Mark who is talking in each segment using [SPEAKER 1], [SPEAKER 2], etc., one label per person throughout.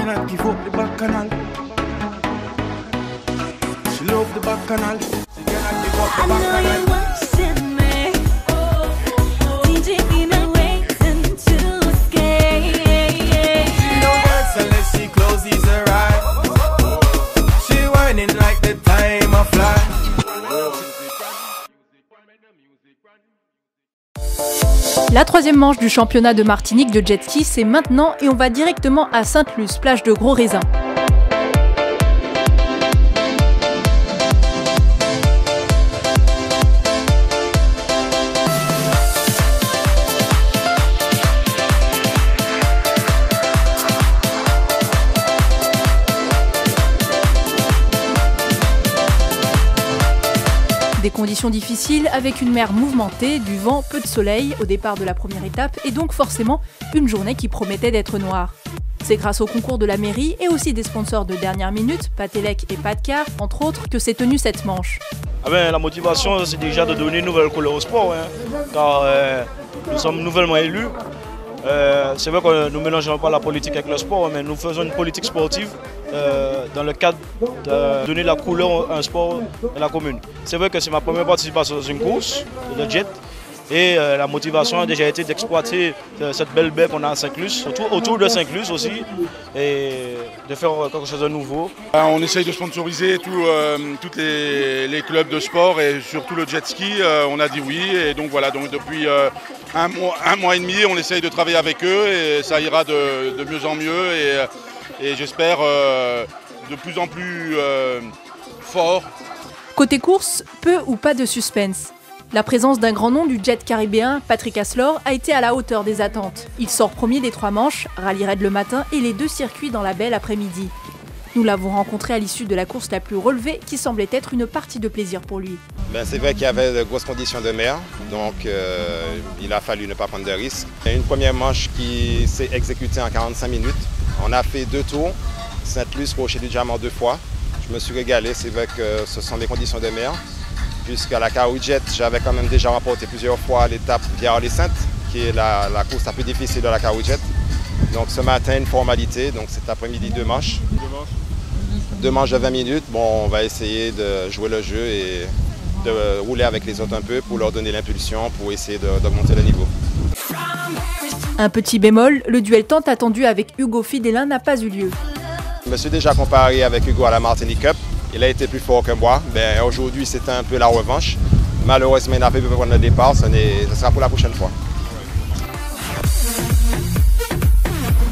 [SPEAKER 1] cannot give up the back canal. She love the back canal. She cannot give up the back canal.
[SPEAKER 2] La troisième manche du championnat de Martinique de jet ski, c'est maintenant et on va directement à Sainte-Luce, plage de Gros Raisin. Des conditions difficiles avec une mer mouvementée, du vent, peu de soleil au départ de la première étape et donc forcément une journée qui promettait d'être noire. C'est grâce au concours de la mairie et aussi des sponsors de dernière minute, Patelec et Patcar, entre autres, que s'est tenue cette manche.
[SPEAKER 3] La motivation, c'est déjà de donner une nouvelle couleur au sport, car nous sommes nouvellement élus. C'est vrai que nous ne mélangeons pas la politique avec le sport, mais nous faisons une politique sportive dans le cadre de donner la couleur à un sport de la commune. C'est vrai que c'est ma première participation dans une course de jet et la motivation a déjà été d'exploiter cette belle baie qu'on a à Sainte-Luce, autour de Sainte-Luce aussi, et de faire quelque chose de nouveau.
[SPEAKER 4] On essaye de sponsoriser tous les clubs de sport et surtout le jet ski. On a dit oui et donc voilà, donc depuis un mois et demi, on essaye de travailler avec eux et ça ira de mieux en mieux et j'espère de plus en plus fort.
[SPEAKER 2] Côté course, peu ou pas de suspense. La présence d'un grand nom du jet caribéen, Patrick Aslor, a été à la hauteur des attentes. Il sort premier des 3 manches, rallye raid le matin et les 2 circuits dans la baie l'après-midi. Nous l'avons rencontré à l'issue de la course la plus relevée qui semblait être une partie de plaisir pour lui.
[SPEAKER 5] C'est vrai qu'il y avait de grosses conditions de mer, donc il a fallu ne pas prendre de risques. Une première manche qui s'est exécutée en 45 minutes. On a fait 2 tours, Sainte-Luce, Rocher du Diamant 2 fois. Je me suis régalé, c'est vrai que ce sont des conditions de mer. Jusqu'à la Caroujet, j'avais quand même déjà remporté plusieurs fois l'étape Vierre-les-Saintes, qui est la course la plus difficile de la Caroujet. Donc ce matin, une formalité, donc cet après-midi 2 manches. 2 manches de 20 minutes, bon, on va essayer de jouer le jeu et de rouler avec les autres un peu pour leur donner l'impulsion, pour essayer d'augmenter le niveau.
[SPEAKER 2] Un petit bémol, le duel tant attendu avec Hugo Fidelin n'a pas eu lieu.
[SPEAKER 5] Je me suis déjà comparé avec Hugo à la Martinique Cup. Il a été plus fort que moi. Aujourd'hui, c'était un peu la revanche. Malheureusement, il n'a pas pu prendre le départ. Ce sera pour la prochaine fois.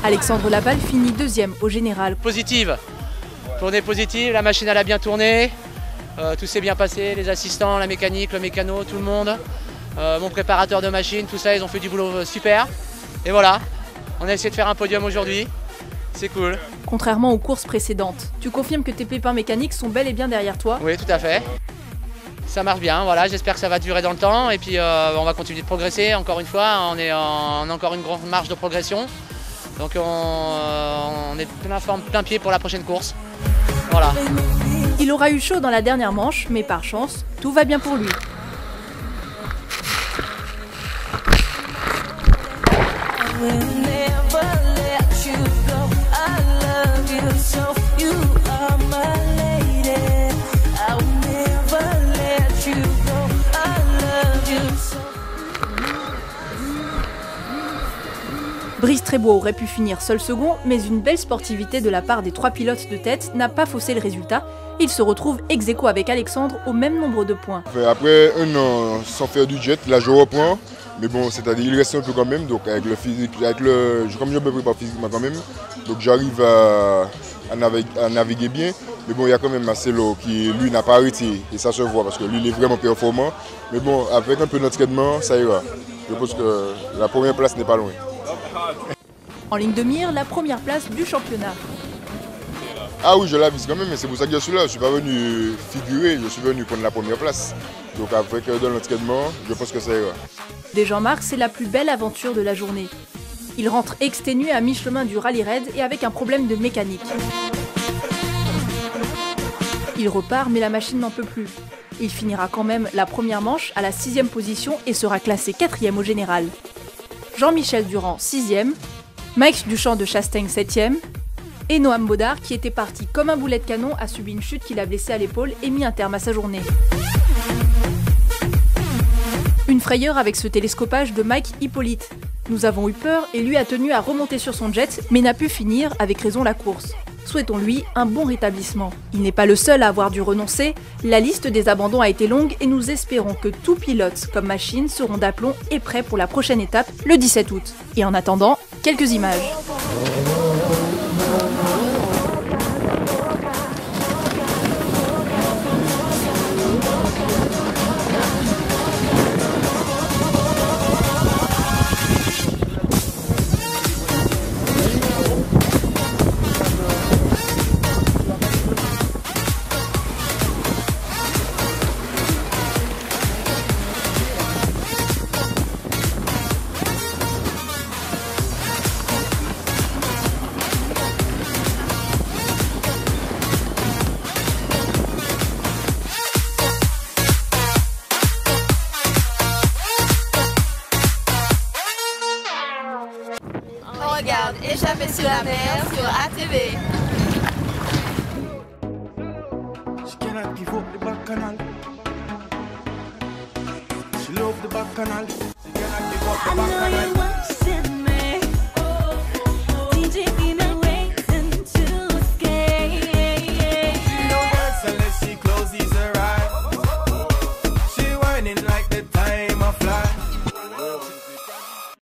[SPEAKER 2] Alexandre Laval finit 2e au général.
[SPEAKER 6] Positive. Journée positive, la machine elle a bien tourné. Tout s'est bien passé, les assistants, la mécanique, le mécano, tout le monde. Mon préparateur de machine, tout ça, ils ont fait du boulot super. Et voilà, on a essayé de faire un podium aujourd'hui. C'est cool.
[SPEAKER 2] Contrairement aux courses précédentes, tu confirmes que tes pépins mécaniques sont bel et bien derrière toi?
[SPEAKER 6] Oui, tout à fait. Ça marche bien, voilà, j'espère que ça va durer dans le temps et puis on va continuer de progresser. Encore une fois, on a encore une grande marge de progression. Donc on est plein forme, plein pied pour la prochaine course. Voilà.
[SPEAKER 2] Il aura eu chaud dans la dernière manche, mais par chance, tout va bien pour lui. Brice Trébois aurait pu finir seul second, mais une belle sportivité de la part des 3 pilotes de tête n'a pas faussé le résultat. Il se retrouve ex-aequo avec Alexandre au même nombre de points.
[SPEAKER 7] Après un an sans faire du jet, là je reprends, mais bon, c'est-à-dire il reste un peu quand même, donc avec le physique, comme je me prépare physiquement quand même, donc j'arrive à naviguer bien. Mais bon, il y a quand même Marcelo qui, lui, n'a pas arrêté, et ça se voit parce que lui, il est vraiment performant. Mais bon, avec un peu d'entraînement, ça ira. Je pense que la première place n'est pas loin.
[SPEAKER 2] En ligne de mire, la première place du championnat.
[SPEAKER 7] Ah oui, je la vise quand même, mais c'est pour ça que je suis là. Je ne suis pas venu figurer, je suis venu prendre la première place. Donc avec de l'entraînement, je pense que ça ira.
[SPEAKER 2] Des Jean-Marc, c'est la plus belle aventure de la journée. Il rentre exténué à mi-chemin du rallye raid et avec un problème de mécanique. Il repart, mais la machine n'en peut plus. Il finira quand même la première manche à la 6e position et sera classé 4e au général. Jean-Michel Durand, 6e. Mike Duchamp de Chastaigne, 7e. Et Noam Baudard, qui était parti comme un boulet de canon, a subi une chute qui l'a blessé à l'épaule et mis un terme à sa journée. Une frayeur avec ce télescopage de Mike Hippolyte. Nous avons eu peur et lui a tenu à remonter sur son jet, mais n'a pu finir avec raison la course. Souhaitons-lui un bon rétablissement. Il n'est pas le seul à avoir dû renoncer, la liste des abandons a été longue et nous espérons que tous pilotes comme machines seront d'aplomb et prêts pour la prochaine étape le 17 août. Et en attendant, quelques images.
[SPEAKER 8] On regarde Échappée sur la mer sur ATV.
[SPEAKER 1] She cannot give up the back canal. She love the back canal. She cannot give up the back canal.